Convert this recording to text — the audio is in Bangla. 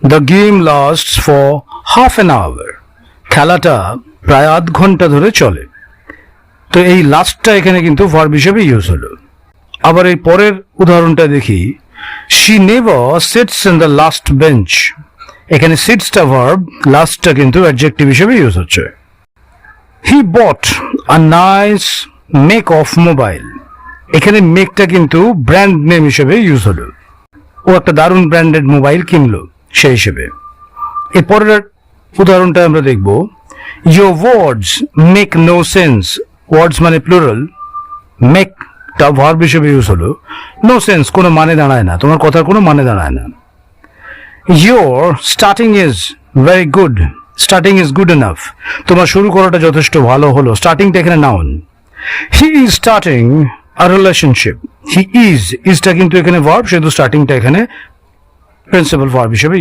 The game lasts for half an hour, খেলাটা প্রায় আধ ঘন্টা ধরে চলে। তো এই লাস্টটা এখানে কিন্তু ভার্ব হিসেবে ইউজ হলো। আবার এই পরের উদাহরণটা দেখি, she never sits in the last bench. এখানে সিটসটা ভার্ব, লাস্টটা কিন্তু অ্যাডজেক্টিভ হিসেবে ইউজ হচ্ছে। He bought a nice make of mobile. এখানে মেকটা কিন্তু ব্র্যান্ড নেম হিসেবে ইউজ হলো, ও একটা দারুণ ব্র্যান্ডেড মোবাইল কিনলো সেই হিসেবে। এরপরের উদাহরণটা আমরা দেখব, your words make no sense. Words মানে প্লুরাল, মেকটা ভার্ব হিসেবে ইউজ হলো, নো সেন্স কোনো মানে দাঁড়ায় না, তোমার কথার কোনো মানে দাঁড়ায় না। Your starting is very good. Starting is good enough, তোমার শুরু করাটা যথেষ্ট ভালো হলো। স্টার্টিংটা এখানে noun. He is starting a relationship. He ইজটা কিন্তু এখানে ভার্ব, সেহেতু স্টার্টিংটা এখানে প্রিন্সিপাল ভার্ব হিসেবে